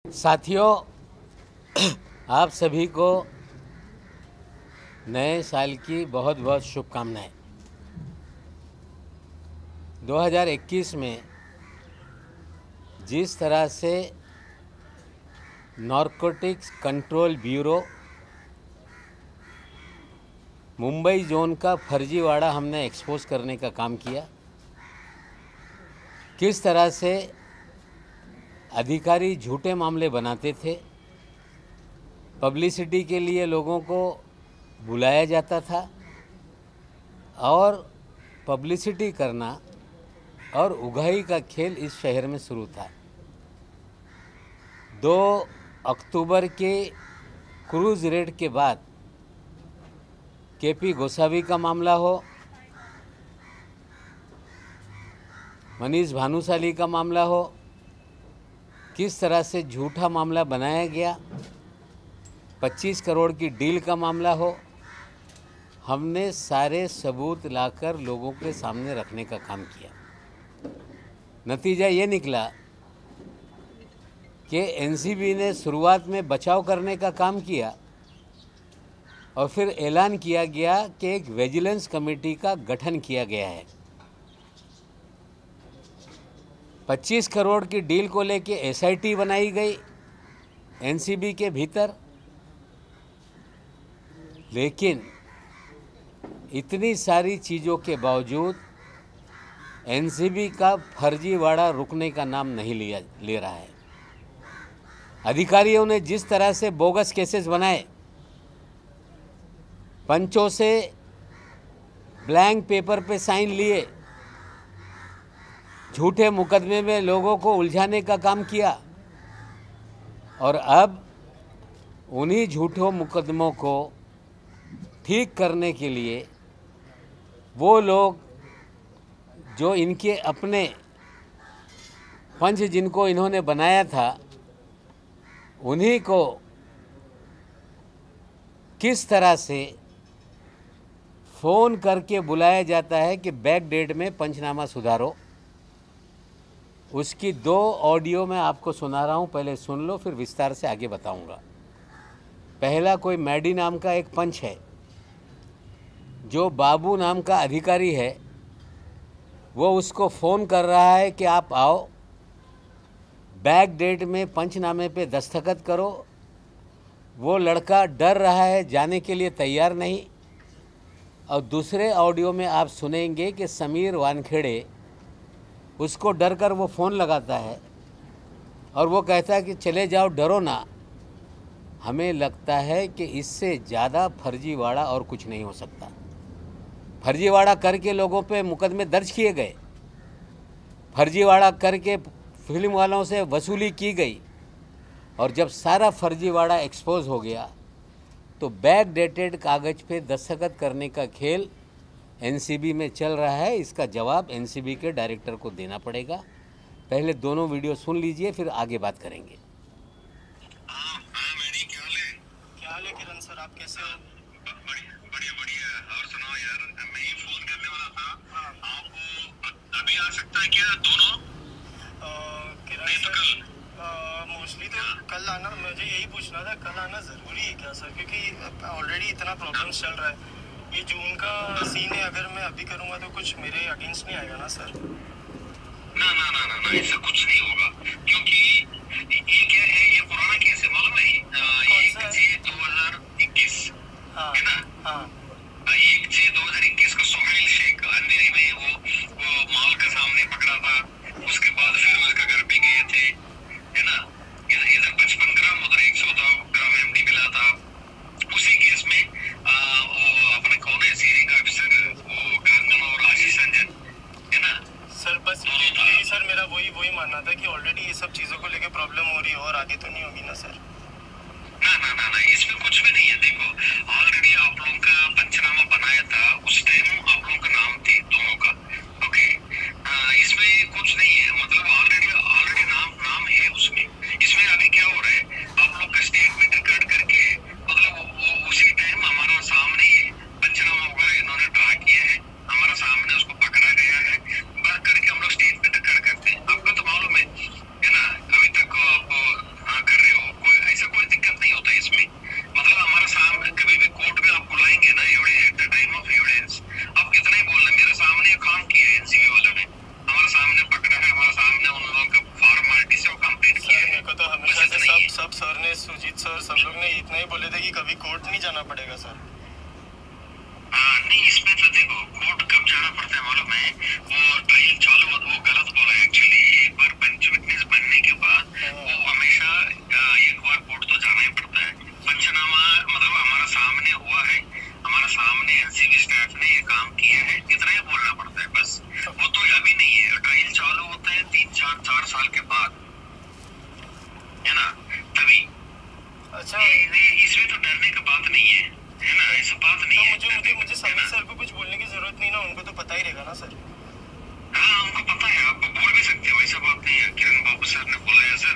साथियों, आप सभी को नए साल की बहुत बहुत शुभकामनाएं। 2021 में जिस तरह से narcotics control bureau Mumbai zone का फर्जीवाड़ा हमने एक्सपोज करने का काम किया, किस तरह से अधिकारी झूठे मामले बनाते थे, पब्लिसिटी के लिए लोगों को बुलाया जाता था और पब्लिसिटी करना और उगाही का खेल इस शहर में शुरू था। 2 अक्टूबर के क्रूज रेड के बाद केपी गोसावी का मामला हो, मनीष भानुशाली का मामला हो, किस तरह से झूठा मामला बनाया गया, 25 करोड़ की डील का मामला हो, हमने सारे सबूत लाकर लोगों के सामने रखने का काम किया। नतीजा ये निकला कि एनसीबी ने शुरुआत में बचाव करने का काम किया और फिर ऐलान किया गया कि एक विजिलेंस कमेटी का गठन किया गया है। 25 करोड़ की डील को लेके एसआईटी बनाई गई एनसीबी के भीतर, लेकिन इतनी सारी चीज़ों के बावजूद एनसीबी का फर्जीवाड़ा रुकने का नाम नहीं ले रहा है। अधिकारियों ने जिस तरह से बोगस केसेस बनाए, पंचों से ब्लैंक पेपर पे साइन लिए, झूठे मुकदमे में लोगों को उलझाने का काम किया और अब उन्हीं झूठों मुकदमों को ठीक करने के लिए वो लोग जो इनके अपने पंच जिनको इन्होंने बनाया था, उन्हीं को किस तरह से फ़ोन करके बुलाया जाता है कि बैक डेट में पंचनामा सुधारो। उसकी 2 ऑडियो मैं आपको सुना रहा हूँ, पहले सुन लो, फिर विस्तार से आगे बताऊँगा। पहला, कोई मैडी नाम का एक पंच है, जो बाबू नाम का अधिकारी है, वो उसको फ़ोन कर रहा है कि आप आओ, बैक डेट में पंचनामे पे दस्तखत करो। वो लड़का डर रहा है, जाने के लिए तैयार नहीं। और दूसरे ऑडियो में आप सुनेंगे कि समीर वानखेड़े उसको डर कर वो फ़ोन लगाता है और वो कहता है कि चले जाओ, डरो ना। हमें लगता है कि इससे ज़्यादा फर्जीवाड़ा और कुछ नहीं हो सकता। फर्जीवाड़ा करके लोगों पे मुकदमे दर्ज किए गए, फर्जीवाड़ा करके फिल्म वालों से वसूली की गई, और जब सारा फर्जीवाड़ा एक्सपोज हो गया तो बैक डेटेड कागज़ पे दस्तखत करने का खेल एनसीबी में चल रहा है। इसका जवाब एनसीबी के डायरेक्टर को देना पड़ेगा। पहले दोनों वीडियो सुन लीजिए, फिर आगे बात करेंगे। क्या हाल है किरण सर, आप कैसे हो? बढ़िया। और सुनाओ यार, मैं ही फोन करने वाला था। आप अभी आ सकता है क्या दोनों? किरण सर, मोस्टली तो कल आना, मुझे यही पूछना था, कल आना जरूरी है क्या सर? क्योंकि ऑलरेडी इतना प्रॉब्लम चल रहा है। ये जून का सीन है, अगर मैं अभी करूँगा तो कुछ मेरे अगेंस्ट नहीं आएगा ना सर? ना, ऐसा कुछ नहीं होगा, क्योंकि ये क्या है, ये पुराना केस है, मालूम है? 1/6/2021 है ना? हाँ, 1/6/2021 को सुहेल शेख अंधेरी में वो मॉल के सामने पकड़ा था। उसके बाद फिर उसका घर पे गए थे, है ना? इधर 55 ग्राम, उधर 100 ग्राम एमडी मिला था। उसी केस में वो अपने कौन है, सीरी का अफसर, वो कांगन और आशीष रंजन, है ना सर? बस यही सर, मेरा वही मानना था कि ऑलरेडी ये सब चीज़ों को लेके प्रॉब्लम हो रही है और आगे तो नहीं होगी ना सर? ना, इसमें कुछ भी नहीं है। देखो, ऑलरेडी आप लोगों का पंचनामा बनाया था, उस टाइम आप लोगों का नाम थी दोनों का, ओके? इसमें कुछ नहीं है, मतलब ऑलरेडी नाम है उसमें। इसमें अभी क्या हो रहा है, आप लोग का स्टेटमेंट रिकॉर्ड करके, मतलब वो उसी टाइम हमारा सामने पंचनामा वगैरह इन्होंने ड्रा किया है, हमारा सामने उसको पकड़ा गया है, बस करके हम लोग स्टेटमेंट रिकॉर्ड करते हैं। आपको तो मालूम है ना? अभी तक आप लोग सर ने, सुजीत सर, सब लोग ने इतना ही बोले थे कि कभी कोर्ट नहीं जाना पड़ेगा सर। नहीं, इसमें तो देखो कोर्ट कब जाना पड़ता है मालूम है? वो ट्रायल चालू वो गलत बोला एक्चुअली। एक बार पंच विटनेस बनने के बाद वो हमेशा एक बार कोर्ट तो जाना ही पड़ता है। पंचनामा मतलब हमारा सामने हुआ है, हमारा सामने एनसीबी स्टाफ ने ये काम किया है, इतना ही बोलना पड़ता है बस। वो तो अभी नहीं है, ट्रायल चालू होता है 3-4 साल के बाद, है ना? तभी। अच्छा, इसमें तो डरने का बात नहीं है ना? ऐसा बात नहीं है। मुझे समीर सर को कुछ बोलने की जरूरत नहीं ना, उनको तो पता ही रहेगा ना सर। हाँ, हमको पता है, आप बोल भी सकते हो, ऐसा बात नहीं है। किरण बाबू सर ने बुलाया सर,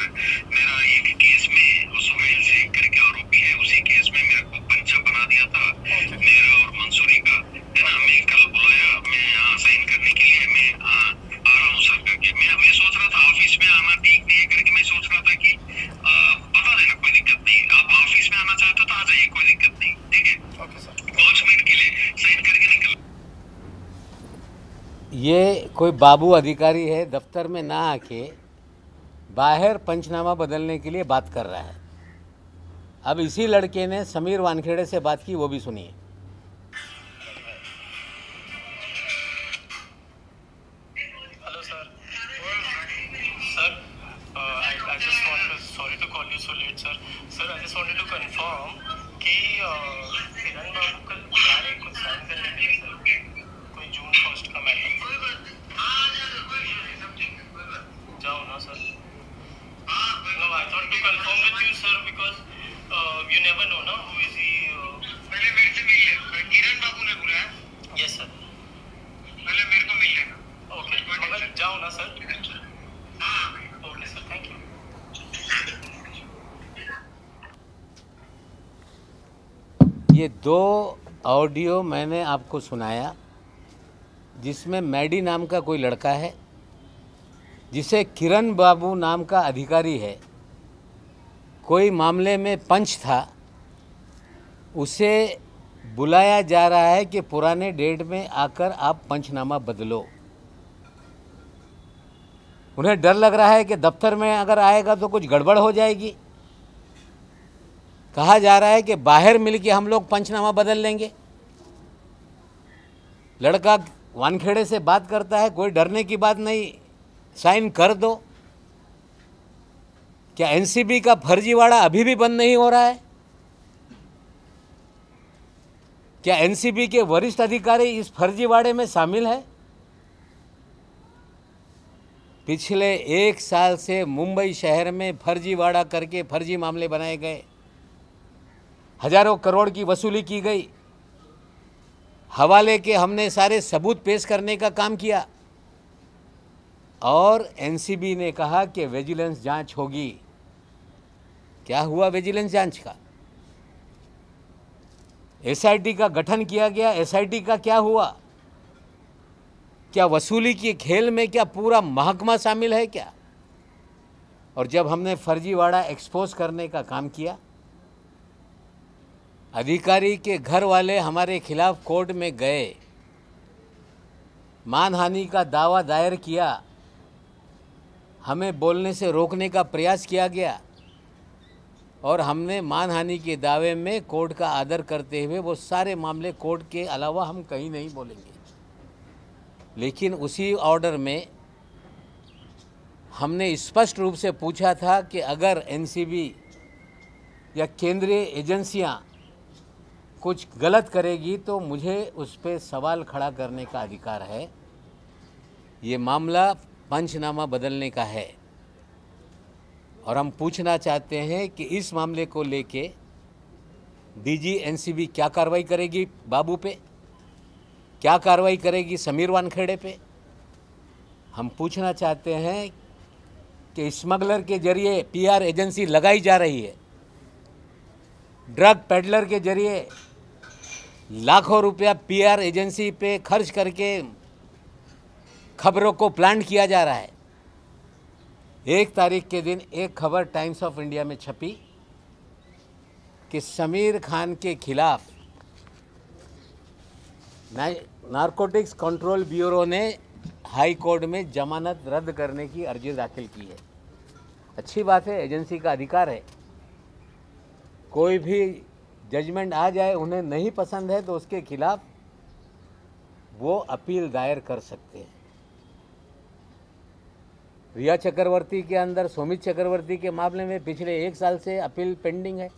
मेरा एक केस में वो सुहेल शेख करके आरोपी है, उसी केस में मेरे को पंचा बना दिया था मेरा और मंसूरी का, है ना? मैं कल बुलाया, मैं यहाँ साइन करने के लिए मैं आ रहा हूँ सर करके। मैं सोच रहा था ऑफिस में आना ठीक नहीं है करके, मैं सोच रहा था कि बता देना, कोई दिक्कत नहीं, आप ऑफिस में आना चाहते हो तो आ जाइए, कोई दिक्कत नहीं, ठीक है? 5 मिनट के लिए साइन करके निकल। ये कोई बाबू अधिकारी है, दफ्तर में ना आके बाहर पंचनामा बदलने के लिए बात कर रहा है। अब इसी लड़के ने समीर वानखेड़े से बात की, वो भी सुनिए। Hello sir. Sir, I just want to, sorry to call you so late sir. Sir, I just wanted to confirm कि किरण बाबू कल बुला रहे कुछ साइन करने के लिए सर, कोई जून 1 का मैटर। जाओ ना sir. No, I thought to confirm with you sir because you never know ना who is he. पहले मेरे से मिल ले, किरण बाबू ने बुलाया। Yes sir. पहले मेरे को मिल लेना। Okay, मगर जाओ ना सर। हाँ। Okay sir, thank you. ये 2 ऑडियो मैंने आपको सुनाया, जिसमें मैडी नाम का कोई लड़का है, जिसे किरण बाबू नाम का अधिकारी है, कोई मामले में पंच था, उसे बुलाया जा रहा है कि पुराने डेट में आकर आप पंचनामा बदलो। उन्हें डर लग रहा है कि दफ्तर में अगर आएगा तो कुछ गड़बड़ हो जाएगी। कहा जा रहा है कि बाहर मिलके हम लोग पंचनामा बदल लेंगे। लड़का वानखेड़े से बात करता है, कोई डरने की बात नहीं, साइन कर दो। क्या एनसीबी का फर्जीवाड़ा अभी भी बंद नहीं हो रहा है? क्या एनसीबी के वरिष्ठ अधिकारी इस फर्जीवाड़े में शामिल है? पिछले 1 साल से मुंबई शहर में फर्जीवाड़ा करके फर्जी मामले बनाए गए, हजारों करोड़ की वसूली की गई, हवाले के हमने सारे सबूत पेश करने का काम किया और एनसीबी ने कहा कि विजिलेंस जांच होगी। क्या हुआ विजिलेंस जांच का? एसआईटी का गठन किया गया, एसआईटी का क्या हुआ? क्या वसूली के खेल में क्या पूरा महकमा शामिल है क्या? और जब हमने फर्जीवाड़ा एक्सपोज करने का काम किया, अधिकारी के घर वाले हमारे खिलाफ कोर्ट में गए, मानहानि का दावा दायर किया, हमें बोलने से रोकने का प्रयास किया गया और हमने मानहानि के दावे में कोर्ट का आदर करते हुए वो सारे मामले कोर्ट के अलावा हम कहीं नहीं बोलेंगे। लेकिन उसी ऑर्डर में हमने स्पष्ट रूप से पूछा था कि अगर एनसीबी या केंद्रीय एजेंसियां कुछ गलत करेगी तो मुझे उस पर सवाल खड़ा करने का अधिकार है। ये मामला पंचनामा बदलने का है और हम पूछना चाहते हैं कि इस मामले को लेके डीजी एनसीबी क्या कार्रवाई करेगी बाबू पे, क्या कार्रवाई करेगी समीर वानखेड़े पे। हम पूछना चाहते हैं कि स्मगलर के जरिए पीआर एजेंसी लगाई जा रही है, ड्रग पेडलर के जरिए लाखों रुपया पीआर एजेंसी पे खर्च करके खबरों को प्लांट किया जा रहा है। 1 तारीख के दिन एक खबर टाइम्स ऑफ इंडिया में छपी कि समीर खान के खिलाफ नारकोटिक्स कंट्रोल ब्यूरो ने हाई कोर्ट में जमानत रद्द करने की अर्जी दाखिल की है। अच्छी बात है, एजेंसी का अधिकार है, कोई भी जजमेंट आ जाए, उन्हें नहीं पसंद है तो उसके खिलाफ वो अपील दायर कर सकते हैं। रिया चक्रवर्ती के अंदर सुमित चक्रवर्ती के मामले में पिछले 1 साल से अपील पेंडिंग है।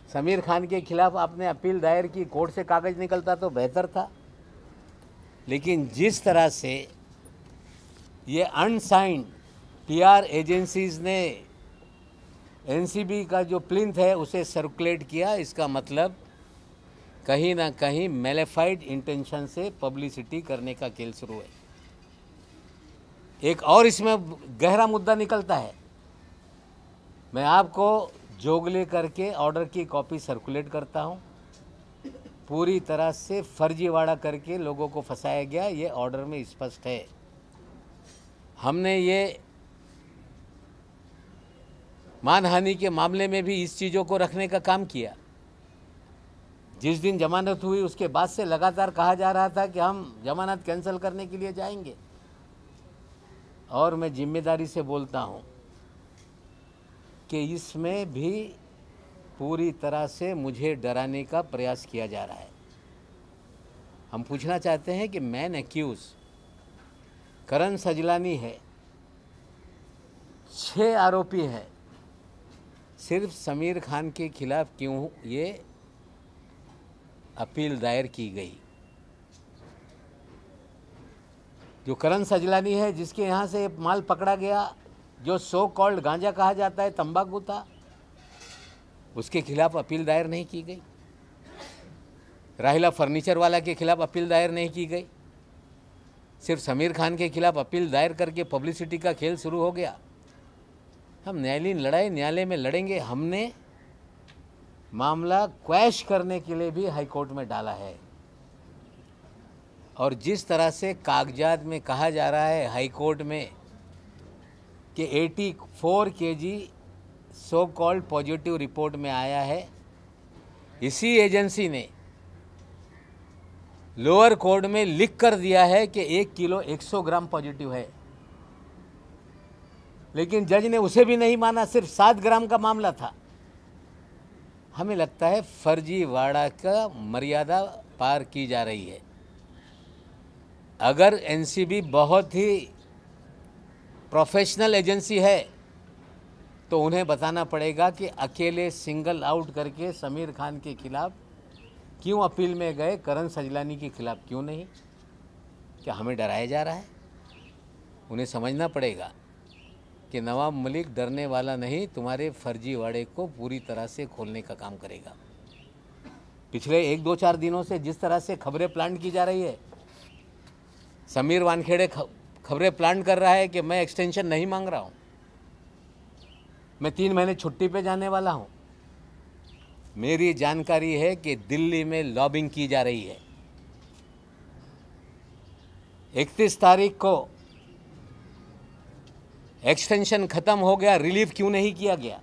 समीर खान के खिलाफ आपने अपील दायर की, कोर्ट से कागज निकलता तो बेहतर था। लेकिन जिस तरह से ये अनसाइंड पीआर एजेंसीज ने एनसीबी का जो प्लिंथ है उसे सर्कुलेट किया, इसका मतलब कहीं ना कहीं मैलेफाइड इंटेंशन से पब्लिसिटी करने का खेल शुरू है। एक और इसमें गहरा मुद्दा निकलता है। मैं आपको जोगले करके ऑर्डर की कॉपी सर्कुलेट करता हूं, पूरी तरह से फर्जीवाड़ा करके लोगों को फंसाया गया, ये ऑर्डर में स्पष्ट है। हमने ये मानहानि के मामले में भी इस चीज़ों को रखने का काम किया। जिस दिन जमानत हुई उसके बाद से लगातार कहा जा रहा था कि हम जमानत कैंसिल करने के लिए जाएंगे, और मैं जिम्मेदारी से बोलता हूं कि इसमें भी पूरी तरह से मुझे डराने का प्रयास किया जा रहा है। हम पूछना चाहते हैं कि मैन एक्यूज करण सजलानी है, 6 आरोपी है, सिर्फ समीर खान के खिलाफ क्यों ये अपील दायर की गई? जो करण सजलानी है, जिसके यहाँ से माल पकड़ा गया, जो सो कॉल्ड गांजा कहा जाता है, तंबाकू था, उसके खिलाफ अपील दायर नहीं की गई। राहिला फर्नीचर वाला के खिलाफ अपील दायर नहीं की गई। सिर्फ समीर खान के खिलाफ अपील दायर करके पब्लिसिटी का खेल शुरू हो गया। हम न्यायालयीन लड़ाई न्यायालय में लड़ेंगे। हमने मामला क्वैश करने के लिए भी हाईकोर्ट में डाला है, और जिस तरह से कागजात में कहा जा रहा है हाईकोर्ट में कि 84 kg so called positive report में आया है, इसी एजेंसी ने लोअर कोर्ट में लिख कर दिया है कि 1 किलो 100 ग्राम पॉजिटिव है, लेकिन जज ने उसे भी नहीं माना, सिर्फ 7 ग्राम का मामला था। हमें लगता है फर्जीवाड़ा का मर्यादा पार की जा रही है। अगर एनसीबी बहुत ही प्रोफेशनल एजेंसी है तो उन्हें बताना पड़ेगा कि अकेले सिंगल आउट करके समीर खान के खिलाफ क्यों अपील में गए, करण सजलानी के खिलाफ क्यों नहीं? क्या हमें डराया जा रहा है? उन्हें समझना पड़ेगा कि नवाब मलिक डरने वाला नहीं, तुम्हारे फर्जीवाड़े को पूरी तरह से खोलने का काम करेगा। पिछले 1-2-4 दिनों से जिस तरह से खबरें प्लांट की जा रही है, समीर वानखेड़े खबरें प्लांट कर रहा है कि मैं एक्सटेंशन नहीं मांग रहा हूं, मैं 3 महीने छुट्टी पे जाने वाला हूं। मेरी जानकारी है कि दिल्ली में लॉबिंग की जा रही है। 31 तारीख को एक्सटेंशन खत्म हो गया, रिलीफ क्यों नहीं किया गया?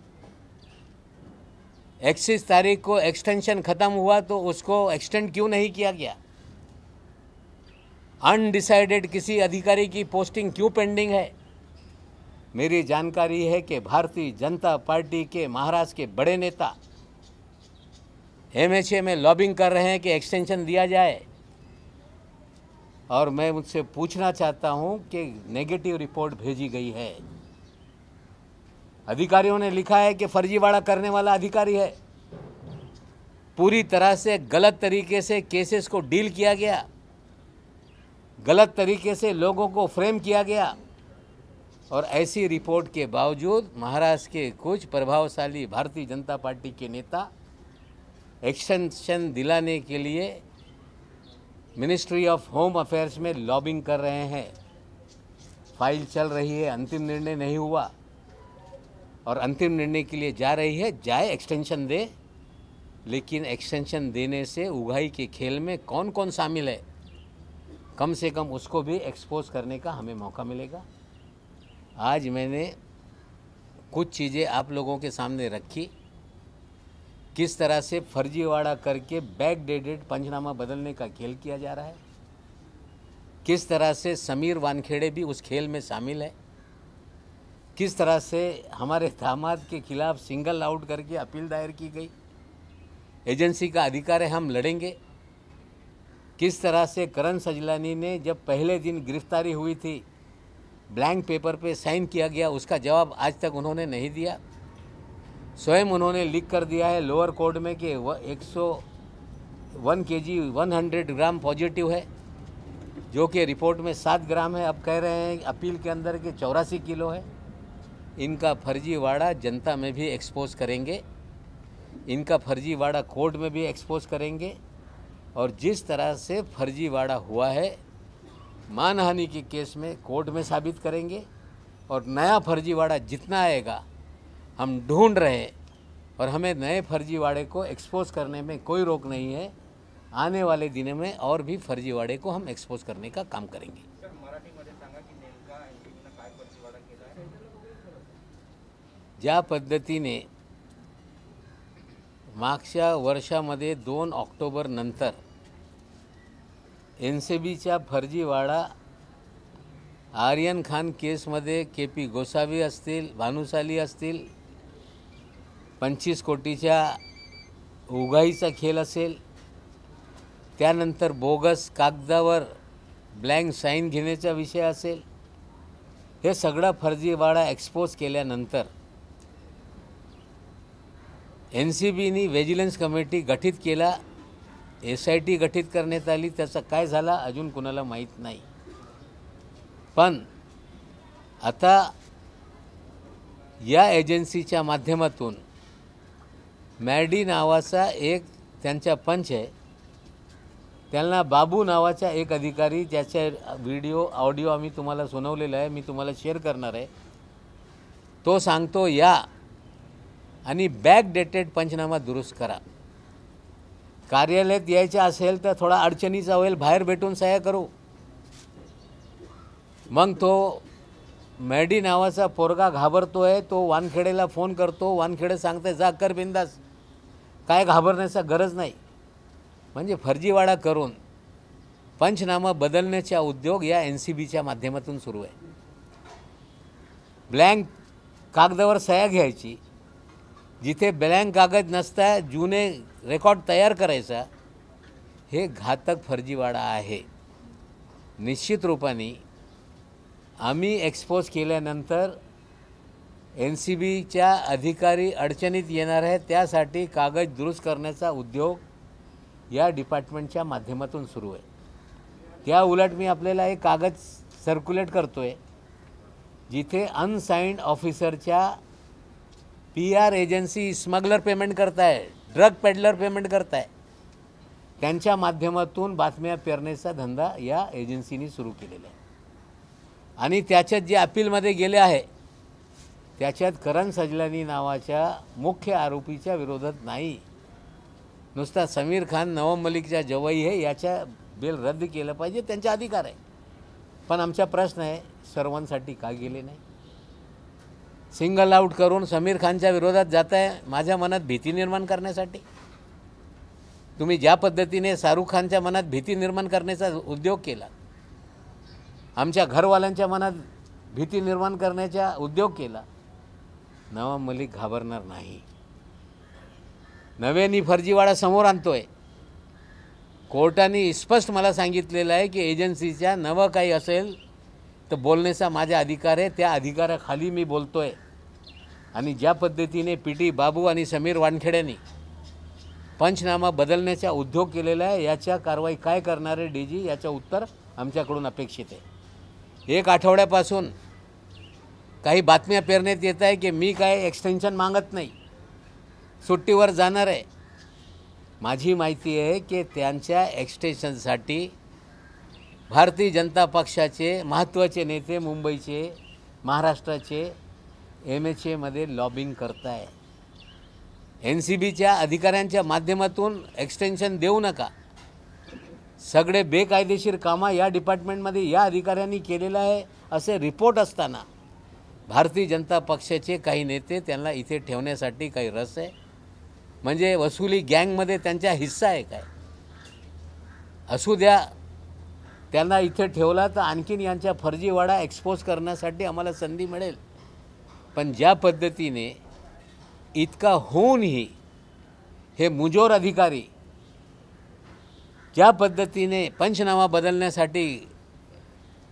31 तारीख को एक्सटेंशन खत्म हुआ तो उसको एक्सटेंड क्यों नहीं किया गया? अनडिसाइडेड किसी अधिकारी की पोस्टिंग क्यों पेंडिंग है? मेरी जानकारी है कि भारतीय जनता पार्टी के महाराष्ट्र के बड़े नेता एमएचए में लॉबिंग कर रहे हैं कि एक्सटेंशन दिया जाए, और मैं मुझसे पूछना चाहता हूं कि नेगेटिव रिपोर्ट भेजी गई है। अधिकारियों ने लिखा है कि फर्जीवाड़ा करने वाला अधिकारी है। पूरी तरह से गलत तरीके से केसेस को डील किया गया, गलत तरीके से लोगों को फ्रेम किया गया, और ऐसी रिपोर्ट के बावजूद महाराष्ट्र के कुछ प्रभावशाली भारतीय जनता पार्टी के नेता एक्सटेंशन दिलाने के लिए मिनिस्ट्री ऑफ होम अफेयर्स में लॉबिंग कर रहे हैं। फाइल चल रही है, अंतिम निर्णय नहीं हुआ, और अंतिम निर्णय के लिए जा रही है। जाए, एक्सटेंशन दे, लेकिन एक्सटेंशन देने से उगाही के खेल में कौन कौन शामिल है, कम से कम उसको भी एक्सपोज करने का हमें मौका मिलेगा। आज मैंने कुछ चीज़ें आप लोगों के सामने रखी, किस तरह से फर्जीवाड़ा करके बैकडेटेड पंचनामा बदलने का खेल किया जा रहा है, किस तरह से समीर वानखेड़े भी उस खेल में शामिल है, किस तरह से हमारे दामाद के खिलाफ सिंगल आउट करके अपील दायर की गई। एजेंसी का अधिकार है, हम लड़ेंगे। किस तरह से करण सजलानी ने जब पहले दिन गिरफ्तारी हुई थी, ब्लैंक पेपर पे साइन किया गया, उसका जवाब आज तक उन्होंने नहीं दिया। स्वयं उन्होंने लिख कर दिया है लोअर कोर्ट में कि 101 kg 100 ग्राम पॉजिटिव है, जो कि रिपोर्ट में 7 ग्राम है। अब कह रहे हैं अपील के अंदर कि 84 किलो है। इनका फर्जीवाड़ा जनता में भी एक्सपोज करेंगे, इनका फर्जीवाड़ा कोर्ट में भी एक्सपोज करेंगे, और जिस तरह से फर्जीवाड़ा हुआ है मानहानि के केस में कोर्ट में साबित करेंगे। और नया फर्जीवाड़ा जितना आएगा हम ढूंढ रहे हैं, और हमें नए फर्जीवाड़े को एक्सपोज करने में कोई रोक नहीं है। आने वाले दिनों में और भी फर्जीवाड़े को हम एक्सपोज करने का काम करेंगे। ज्या पद्धतीने मागच्या वर्षामध्ये 2 ऑक्टोबर नंतर NCBचा फर्जीवाड़ा आर्यन खान केसमध्ये KP गोसावी असतील, भानुशाली असतील, 25 कोटीच्या उगाईचा खेळ असेल, त्यानंतर बोगस कागदावर ब्लँक साईन घेण्याचा विषय असेल, हे सगळा फर्जीवाड़ा एक्सपोज केल्यानंतर NCBनी व्हिजिलन्स कमिटी गठीत केला, SIT गठीत करण्यात आली। त्याचा काय झाला अजून कुणाला माहीत नाही। पण आता या एजन्सीच्या माध्यमातून मॅडी नावाचा एक त्यांचा पंच आहे, त्यांना बाबू नावाचा एक अधिकारी, ज्याचा व्हिडिओ ऑडिओ आम्ही तुम्हाला सुनावलेला आहे, मी तुम्हाला शेअर करणार आहे। तो सांगतो या आणि बॅक डेटेड पंचनामा दुरुस्त करा। कार्यालयात यायचं असेल तर थोडा अडचणीचा होईल, बाहेर भेटून सह्या करू। मग तो मॅडी नावाचा पोरगा घाबरतोय, तो वानखेडेला फोन करतो, वानखेडे सांगते जा कर बिंदास, काय घाबरण्याचा गरज नाही। म्हणजे फर्जीवाड़ा करून पंचनामा बदलण्याचा उद्योग या NCBच्या माध्यमातून सुरू आहे। ब्लँक कागदावर सह्या घ्यायची, जिथे ब्लँक कागद नसता जुने रेकॉर्ड तयार करायचा, हे घातक फर्जीवाड़ा आहे। निश्चित रूपाने आम्ही एक्सपोज केल्यानंतर NCBच्या अधिकारी अडचणीत येणार आहे, त्यासाठी कागद दुरुस्त करण्याचा उद्योग या डिपार्टमेंटच्या माध्यमातून सुरू आहे। त्या उलट मी आपल्याला एक कागद सर्क्युलेट करतोय, जिथे अनसाइंड ऑफिसरच्या PR एजन्सी स्मगलर पेमेंट करताय, ड्रग पेडलर पेमेंट करताय, त्यांच्या माध्यमातून बातम्या पेरण्याचा धंदा या एजन्सीने सुरू केलेला आहे। आणि त्याच्यात जे अपीलमध्ये गेले आहे त्याच्यात करण सजलानी नावाच्या मुख्य आरोपीच्या विरोधात नाही, नुसता समीर खान नवम मलिकचा जवाई आहे, याचा बेल रद्द केलं पाहिजे, त्यांचा अधिकार आहे। पण आमचा प्रश्न आहे सर्वांसाठी का गेले नाही? सिंगल आउट करून समीर खानच्या विरोधात जाताय, माझ्या मनात भीती निर्माण करण्यासाठी। तुम्ही ज्या पद्धतीने शाहरुख खानच्या मनात भीती निर्माण करण्याचा उद्योग केला, आमच्या घरवाल्यांच्या मनात भीती निर्माण करण्याचा उद्योग केला, नवम मलिक घाबरणार नाही। नव्याने फर्जीवाड़ा समोर आणतोय। कोर्टाने स्पष्ट मला सांगितलेलं आहे की एजन्सीच्या नवं काही असेल तर बोलण्याचा माझा अधिकार आहे, त्या अधिकाराखाली मी बोलतोय। आणि ज्या पद्धतीने PT बाबू आणि समीर वानखेड्यांनी पंचनामा बदलण्याचा उद्योग केलेला आहे, याच्या कारवाई काय करणार आहे DG, याचं उत्तर आमच्याकडून अपेक्षित आहे। एक आठवड्यापासून काही बातम्या पेरण्यात येत आहे की मी काय एक्सटेन्शन मागत नाही, सुट्टीवर जाणार आहे। माझी माहिती आहे की त्यांच्या एक्सटेन्शनसाठी भारतीय जनता पक्षाचे महत्त्वाचे नेते मुंबईचे, महाराष्ट्राचे MHA मध्ये लॉबिंग करताय। NCBच्या अधिकाऱ्यांच्या माध्यमातून एक्सटेन्शन देऊ नका। सगळे बेकायदेशीर कामं या डिपार्टमेंटमध्ये या अधिकाऱ्यांनी केलेलं आहे असे रिपोर्ट असताना भारतीय जनता पक्षाचे काही नेते त्यांना इथे ठेवण्यासाठी काही रस आहे? म्हणजे वसुली गँगमध्ये त्यांचा हिस्सा आहे काय? असू द्या, त्यांना इथे ठेवला तर आणखीन यांचा फर्जीवाड़ा एक्सपोज करण्यासाठी आम्हाला संधी मिळेल। पण ज्या पद्धतीने इतका होऊनही हे मुजोर अधिकारी ज्या पद्धतीने पंचनामा बदलण्यासाठी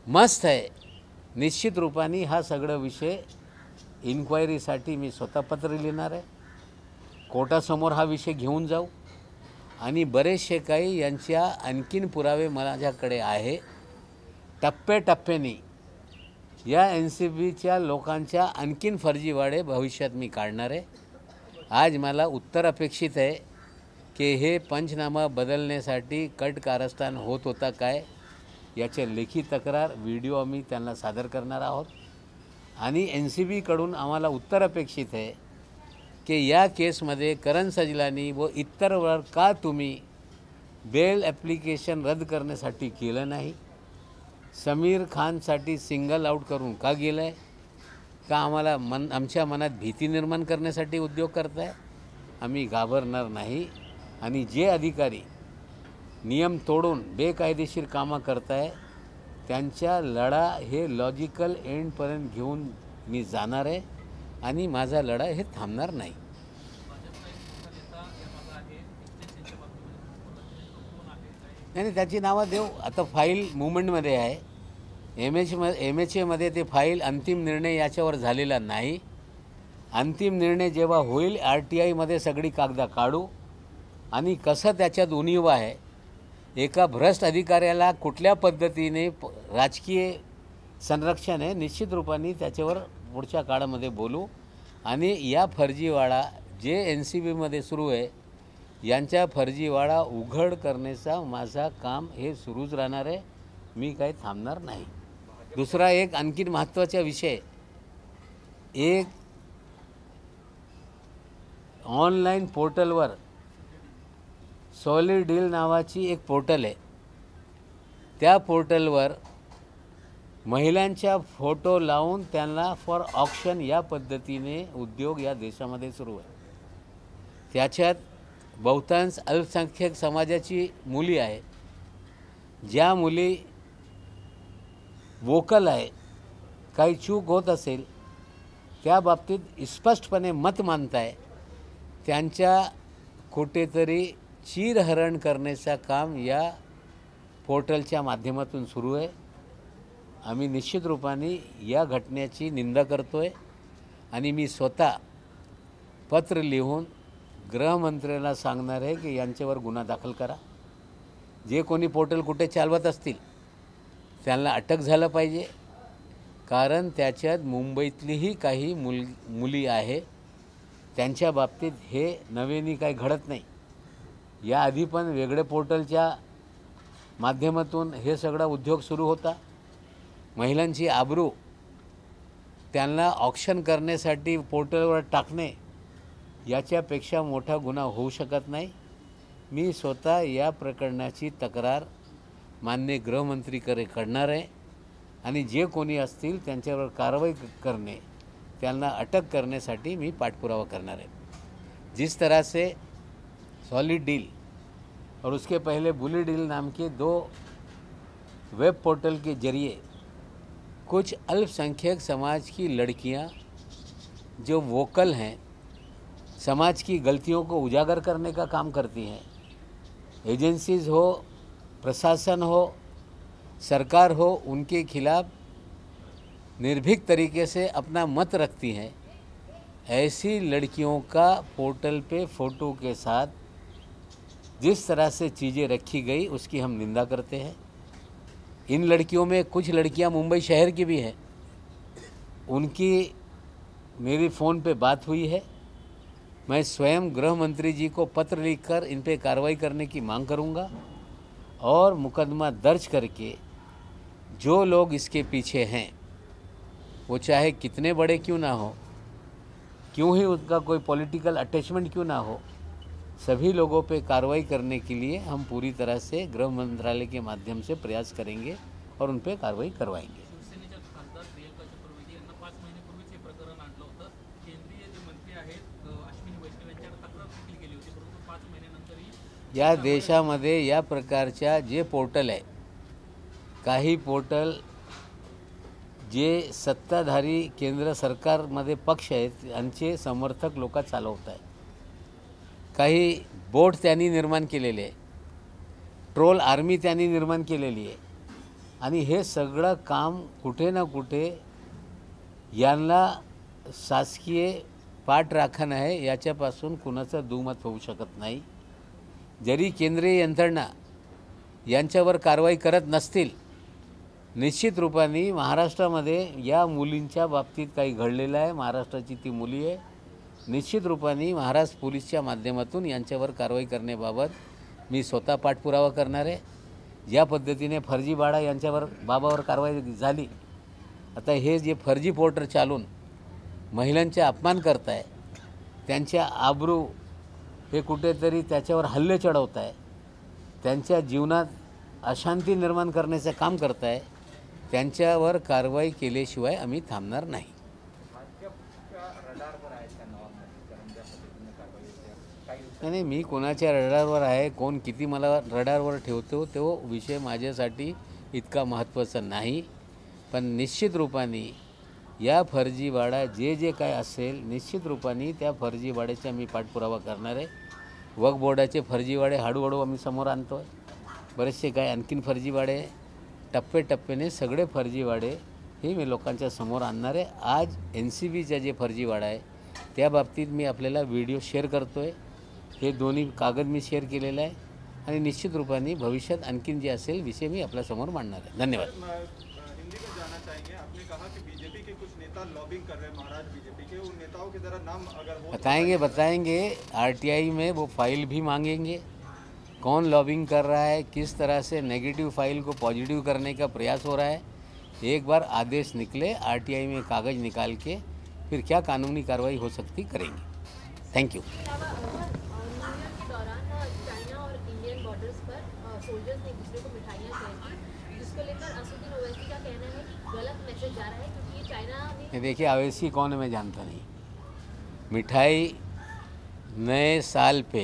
मस्त आहे, निश्चित रूपाने हा सगळा विषय इन्क्वायरीसाठी मी स्वतः पत्र लिहिणार आहे, कोर्टासमोर हा विषय घेऊन जाऊ आणि बरेचसे काही यांच्या आणखीन पुरावे माझ्याकडे आहे. टप्प्याटप्प्याने या NCBच्या लोकांच्या आणखीन फर्जीवाडे भविष्यात मी काढणार आहे. आज मला उत्तर अपेक्षित आहे की हे पंचनामा बदलण्यासाठी कट कारस्थान होत होता काय याचे लेखी तक्रार व्हिडिओ आम्ही त्यांना सादर करणार आहोत आणि NCBकडून आम्हाला उत्तर अपेक्षित आहे की या केसमध्ये करण सजलानी व इतरवर का तुम्ही बेल ॲप्लिकेशन रद्द करण्यासाठी केलं नाही, समीर खानसाठी सिंगल आउट करून का गेलं आहे, का आम्हाला आमच्या मनात भीती निर्माण करण्यासाठी उद्योग करताय. आम्ही घाबरणार नाही आणि जे अधिकारी नियम तोडून बेकायदेशीर कामं करताय त्यांच्या लढा हे लॉजिकल एंडपर्यंत घेऊन मी जाणार आहे आणि माझा लढा हे थांबणार नाही. नाही त्याची नावं देऊ. आता फाईल मुवमेंटमध्ये आहे. MHAमध्ये ते फाईल अंतिम निर्णय याच्यावर झालेला नाही. अंतिम निर्णय जेव्हा होईल RTIमध्ये सगळी कागदा काढू आणि कसं त्याच्यात उणीव आहे, एका भ्रष्ट अधिकाऱ्याला कुठल्या पद्धतीने राजकीय संरक्षण आहे, निश्चित रूपाने त्याच्यावर पुढच्या काळामध्ये बोलू आणि या फर्जीवाडा जे NCBमध्ये सुरू आहे यांच्या फर्जीवाडा उघड करण्याचा माझा काम हे सुरूच राहणार आहे. मी काही थांबणार नाही. दुसरा एक आणखीन महत्त्वाचा विषय, एक ऑनलाईन पोर्टलवर सॉलिड डील नावाची एक पोर्टल आहे. त्या पोर्टलवर महिलांच्या फोटो लावून त्यांना फॉर ऑक्शन या पद्धतीने उद्योग या देशामध्ये सुरू आहे. त्याच्यात बहुतांश अल्पसंख्याक समाजाची मुली आहे. ज्या मुली वोकल आहे, काही चूक होत असेल त्या बाबतीत स्पष्टपणे मत मांडताय, त्यांच्या कुठेतरी चीरहरण करण्याचं काम या पोर्टलच्या माध्यमातून सुरू आहे. आम्ही निश्चित रूपाने या घटनेची निंदा करतोय आणि मी स्वतः पत्र लिहून गृहमंत्र्यांना सांगणार आहे की यांच्यावर गुन्हा दाखल करा. जे कोणी पोर्टल कुठे चालवत असतील त्यांना अटक झालं पाहिजे, कारण त्याच्यात मुंबईतलीही काही मुली आहे. त्यांच्या बाबतीत हे नव्याने काही घडत नाही. याआधी पण वेगळे पोर्टलच्या माध्यमातून हे सगळा उद्योग सुरू होता. महिलांची आबरू त्यांना ऑक्शन करण्यासाठी पोर्टलवर टाकणे याच्यापेक्षा मोठा गुन्हा होऊ शकत नाही. मी स्वतः या प्रकरणाची तक्रार माननीय गृहमंत्रीकडे करणार आहे आणि जे कोणी असतील त्यांच्यावर कारवाई करणे, त्यांना अटक करण्यासाठी मी पाठपुरावा करणार है. जिस तरह से सॉलिड डील और उसके पहले बुली डील नाम के 2 वेब पोर्टल के जरिए कुछ अल्पसंख्यक समाज की लड़कियां जो वोकल हैं, समाज की गलतियों को उजागर करने का काम करती हैं, एजेंसीज हो, प्रशासन हो, सरकार हो, उनके खिलाफ निर्भीक तरीके से अपना मत रखती हैं, ऐसी लड़कियों का पोर्टल पे फ़ोटो के साथ जिस तरह से चीज़ें रखी गई उसकी हम निंदा करते हैं. इन लड़कियों में कुछ लड़कियां मुंबई शहर की भी हैं. उनकी मेरी फ़ोन पे बात हुई है. मैं स्वयं गृह मंत्री जी को पत्र लिखकर इन पे कार्रवाई करने की मांग करूंगा और मुकदमा दर्ज करके जो लोग इसके पीछे हैं, वो चाहे कितने बड़े क्यों ना हो, क्यों ही उनका कोई पॉलिटिकल अटैचमेंट क्यों ना हो, सभी लोगों पे कार्रवाई करने के लिए हम पूरी तरह से गृह मंत्रालय के माध्यम से प्रयास करेंगे और उन पे कार्रवाई करवाएंगे. या देशामध्ये या प्रकारच्या जे पोर्टल आहे, काही पोर्टल जे सत्ताधारी केंद्र सरकारमध्ये पक्ष आहेत त्यांचे समर्थक लोक चालवत आहेत. काही बोट त्यांनी निर्माण केलेले आहे, ट्रोल आर्मी त्यांनी निर्माण केलेली आहे आणि हे सगळं काम कुठे ना कुठे यांना शासकीय पाठराखण आहे याच्यापासून कुणाचं दुमत होऊ शकत नाही. जरी केंद्रीय यंत्रणा यांच्यावर कारवाई करत नसतील, निश्चित रूपाने महाराष्ट्रामध्ये या मुलींच्या बाबतीत काही घडलेलं आहे. महाराष्ट्राची ती मुली आहे. निश्चित रूपाने महाराष्ट्र पोलीसच्या माध्यमातून यांच्यावर कारवाई करण्याबाबत मी स्वतः पाठपुरावा करणार आहे. ज्या पद्धतीने फर्जी बाळा यांच्यावर बाबावर कारवाई झाली, आता हे जे फर्जी पोर्टर चालून महिलांचा अपमान करत आहे, त्यांच्या आबरू हे कुठेतरी त्याच्यावर हल्ले चढवत आहे, त्यांच्या जीवनात अशांती निर्माण करण्याचं काम करत आहे, त्यांच्यावर कारवाई केल्याशिवाय आम्ही थांबणार नाही. नाही, मी कोणाच्या रडारवर आहे, कोण किती मला रडारवर ठेवतो तो विषय माझ्यासाठी इतका महत्त्वाचा नाही. पण निश्चित रूपाने या फर्जीवाडा जे काय असेल, निश्चित रूपाने त्या फर्जीवाड्याचा मी पाठपुरावा करणार आहे. वक्फ बोर्डाचे फर्जीवाडे हळूहळू आम्ही समोर आणतो आहे. बरेचसे काय आणखीन फर्जीवाडे, टप्प्याटप्प्याने सगळे फर्जीवाडे हे मी लोकांच्या समोर आणणार आहे. आज NCBचा जे फर्जीवाडा आहे त्या बाबतीत मी आपल्याला व्हिडिओ शेअर करतो आहे. हे दोन्ही कागद मी शेअर केलेला आहे आणि निश्चित रूपाने भविष्यात आणखीन जे असेल विषय मी आपल्यासमोर मांडणार आहे. धन्यवाद. हिंदी में जानना चाहेंगे, आपने कहा कि बीजेपी के कुछ नेता लॉबिंग कर रहे हैं, महाराष्ट्र बीजेपी के, उन नेताओं के जरा नाम अगर हो बताएंगे RTI में वो फाइल भी मांगेंगे. कौन लॉबिंग कर रहा है, किस तरह से नेगेटिव फाइल को पॉजिटिव करने का प्रयास हो रहा है, एक बार आदेश निकले RTI में कागज़ निकाल के फिर क्या कानूनी कार्रवाई हो सकती करेंगे. Thank you. सोल्जर्स ने एक दूसरे को मिठाइयाँ खिलाई, जिसको लेकर असदुद्दीन ओवैसी का कहना है कि गलत मैसेज जा रहा है, क्योंकि ये चाइना ने देखिए ओवैसी कौन है मैं जानता नहीं. मिठाई नए साल पे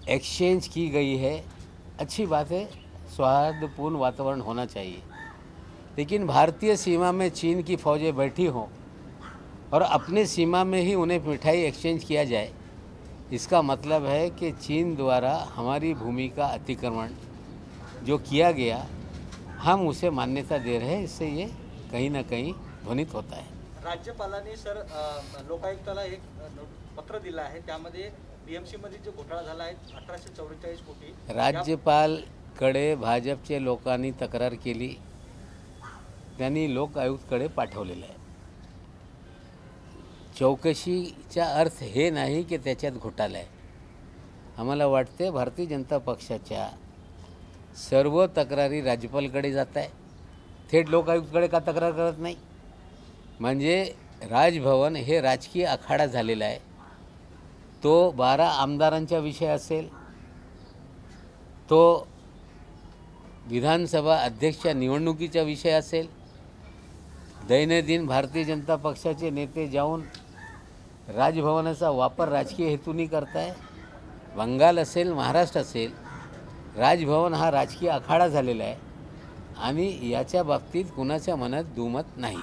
एक्सचेंज की गई है, अच्छी बात है, सौहार्दपूर्ण वातावरण होना चाहिए. लेकिन भारतीय सीमा में चीन की फ़ौजें बैठी हों और अपने सीमा में ही उन्हें मिठाई एक्सचेंज किया जाए, इसका मतलब है कि चीन द्वारा हमारी भूमि का अतिक्रमण जो किया गया हम उसे मान्यता दे रहे हैं. इससे ये कहीं ना कहीं ध्वनित होता है. राज्यपालांनी सर लोकायुक्ताला एक पत्र दिलं आहे, त्यामध्ये BMC मध्ये जो घोटाळा झाला आहे 1844 कोटी, राज्यपालकडे भाजपचे लोकांनी तक्रार केली, त्यांनी लोकायुक्तकडे पाठवलेलं आहे. चौकशीचा अर्थ हे नाही की त्याच्यात घोटाळा आहे. आम्हाला वाटते भारतीय जनता पक्षाच्या सर्व तक्रारी राज्यपालकडे जात आहे, थेट लोकायुक्तकडे का तक्रार करत नाही. म्हणजे राजभवन हे राजकीय आखाडा झालेला आहे. तो 12 आमदारांचा विषय असेल, तो विधानसभा अध्यक्षाच्या निवडणुकीचा विषय असेल, दैनंदिन भारतीय जनता पक्षाचे नेते जाऊन राजभवनाचा वापर राजकीय हेतूंनी करताय. बंगाल असेल, महाराष्ट्र असेल, राजभवन हा राजकीय आखाडा झालेला आहे आणि याच्या बाबतीत कुणाच्या मनात दुमत नाही.